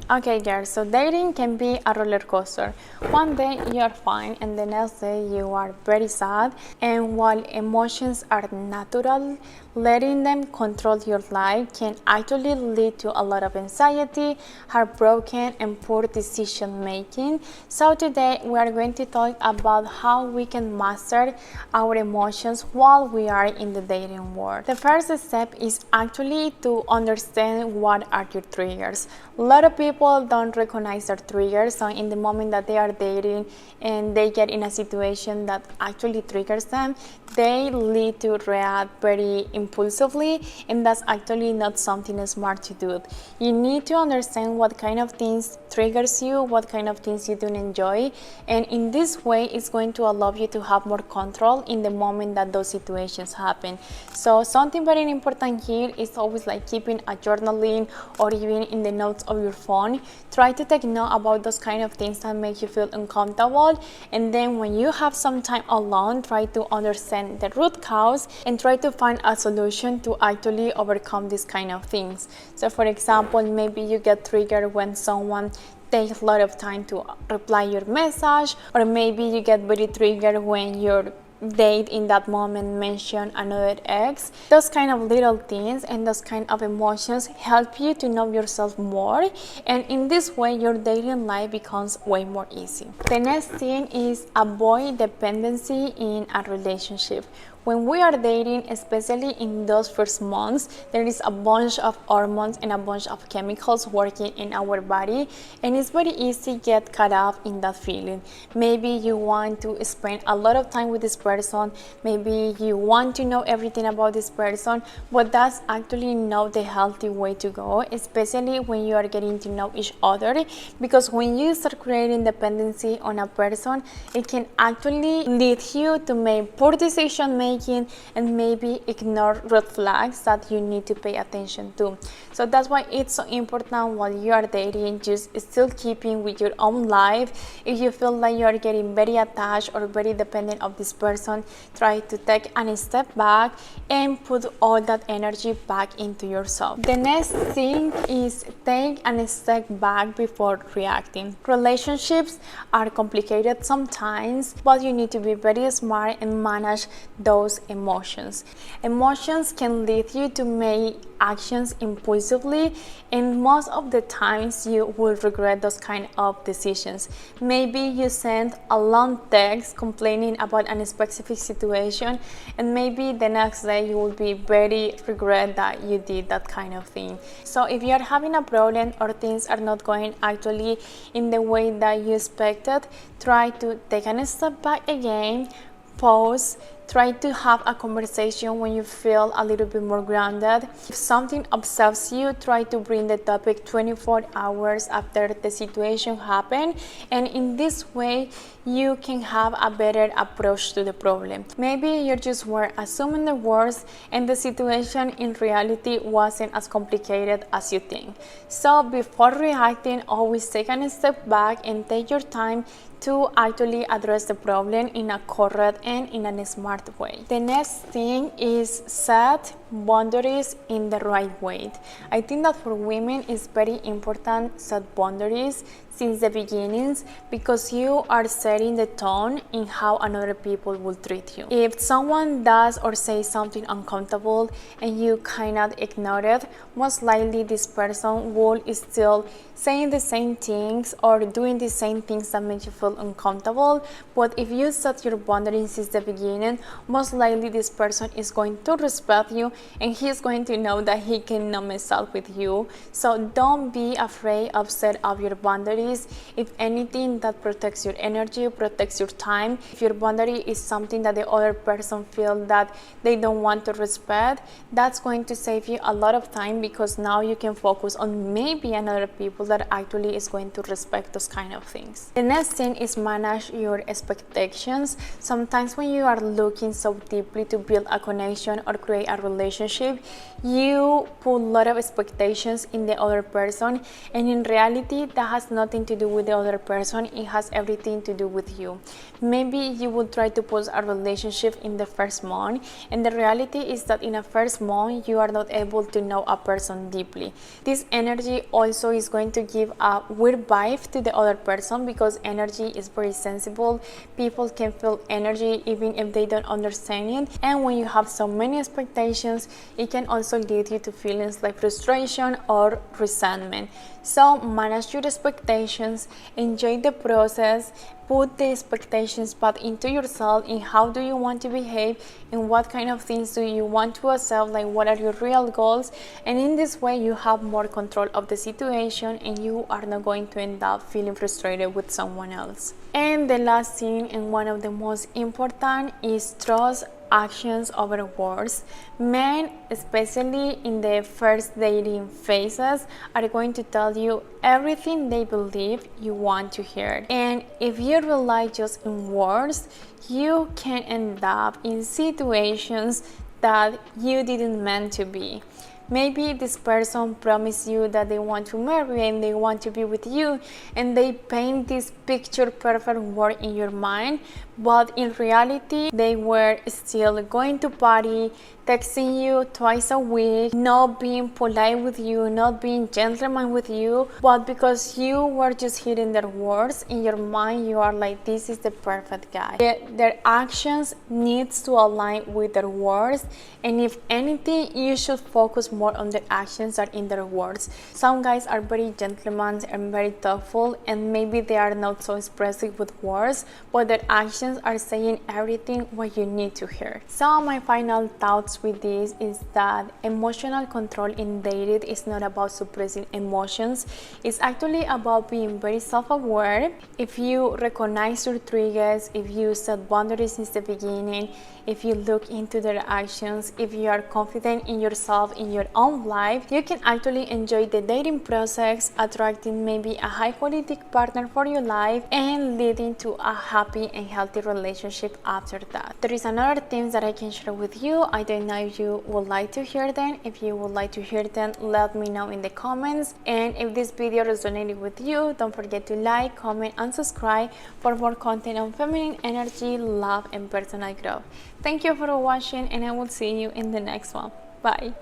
Okay, girls, so dating can be a roller coaster. One day you are fine, and the next day you are very sad. And while emotions are natural, letting them control your life can actually lead to a lot of anxiety, heartbroken, and poor decision making. So, today we are going to talk about how we can master our emotions while we are in the dating world. The first step is actually to understand what are your triggers. A lot of people don't recognize their triggers, so in the moment that they are dating and they get in a situation that actually triggers them, they lead to react very impulsively, and that's actually not something smart to do. You need to understand what kind of things triggers you, what kind of things you don't enjoy, and in this way it's going to allow you to have more control in the moment that those situations happen. So something very important here is always like keeping a journaling or even in the notes of your phone. Try to take note about those kind of things that make you feel uncomfortable, and then when you have some time alone, try to understand the root cause and try to find a solution to actually overcome these kind of things. So for example, maybe you get triggered when someone takes a lot of time to reply your message, or maybe you get very triggered when your date in that moment mention another ex. Those kind of little things and those kind of emotions help you to know yourself more, and in this way your dating life becomes way more easy. The next thing is avoid dependency in a relationship. When we are dating, especially in those first months, there is a bunch of hormones and a bunch of chemicals working in our body, and it's very easy to get caught up in that feeling. Maybe you want to spend a lot of time with this person, maybe you want to know everything about this person, but that's actually not the healthy way to go, especially when you are getting to know each other, because when you start creating dependency on a person, it can actually lead you to make poor decision making and maybe ignore red flags that you need to pay attention to. So that's why it's so important while you are dating, just still keeping with your own life. If you feel like you are getting very attached or very dependent of this person, try to take a step back and put all that energy back into yourself. The next thing is take a step back before reacting. Relationships are complicated sometimes, but you need to be very smart and manage those emotions. Emotions can lead you to make actions impulsively, and most of the times you will regret those kind of decisions. Maybe you send a long text complaining about a specific situation, and maybe the next day you will be very regret that you did that kind of thing. So if you are having a problem or things are not going actually in the way that you expected, try to take a step back again, pause, try to have a conversation when you feel a little bit more grounded. If something upsets you, try to bring the topic 24 hours after the situation happened, and in this way you can have a better approach to the problem. Maybe you just were assuming the worst and the situation in reality wasn't as complicated as you think. So before reacting, always take a step back and take your time to actually address the problem in a correct and in a smart way. The next thing is set boundaries in the right way. I think that for women it's very important to set boundaries since the beginnings, because you are setting the tone in how another people will treat you. If someone does or says something uncomfortable and you cannot ignore it, most likely this person will still saying the same things or doing the same things that make you feel uncomfortable. But if you set your boundaries since the beginning, most likely this person is going to respect you and he's going to know that he cannot mess up with you. So don't be afraid of set up your boundaries. If anything, that protects your energy, protects your time. If your boundary is something that the other person feels that they don't want to respect, that's going to save you a lot of time, because now you can focus on maybe another people that actually is going to respect those kind of things. The next thing is manage your expectations. Sometimes when you are looking so deeply to build a connection or create a relationship relationship, you put a lot of expectations in the other person, and in reality that has nothing to do with the other person. It has everything to do with you. Maybe you would try to put a relationship in the first month, and the reality is that in a first month you are not able to know a person deeply. This energy also is going to give a weird vibe to the other person, because energy is very sensible. People can feel energy even if they don't understand it, and when you have so many expectations, it can also lead you to feelings like frustration or resentment. So manage your expectations, enjoy the process, put the expectations back into yourself in how do you want to behave and what kind of things do you want to accept, like what are your real goals, and in this way you have more control of the situation and you are not going to end up feeling frustrated with someone else. And the last thing, and one of the most important, is trust actions over words. Men, especially in the first dating phases, are going to tell you everything they believe you want to hear, and if you rely just in words, you can end up in situations that you didn't meant to be. Maybe this person promised you that they want to marry and they want to be with you, and they paint this picture perfect world in your mind, but in reality they were still going to party, texting you twice a week, not being polite with you, not being gentleman with you, but because you were just hearing their words in your mind, you are like, this is the perfect guy. Their actions needs to align with their words, and if anything, you should focus more on their actions than in their words. Some guys are very gentlemen and very thoughtful, and maybe they are not so expressive with words, but their actions are saying everything what you need to hear. So my final thoughts with this is that emotional control in dating is not about suppressing emotions. It's actually about being very self-aware. If you recognize your triggers, if you set boundaries since the beginning, if you look into their actions, if you are confident in yourself, in your own life, you can actually enjoy the dating process, attracting maybe a high quality partner for your life and leading to a happy and healthy relationship after that. There is another things that I can share with you. I don't know if you would like to hear them. If you would like to hear them, let me know in the comments. And if this video resonated with you, don't forget to like, comment and subscribe for more content on feminine energy, love and personal growth. Thank you for watching, and I will see you in the next one. Bye.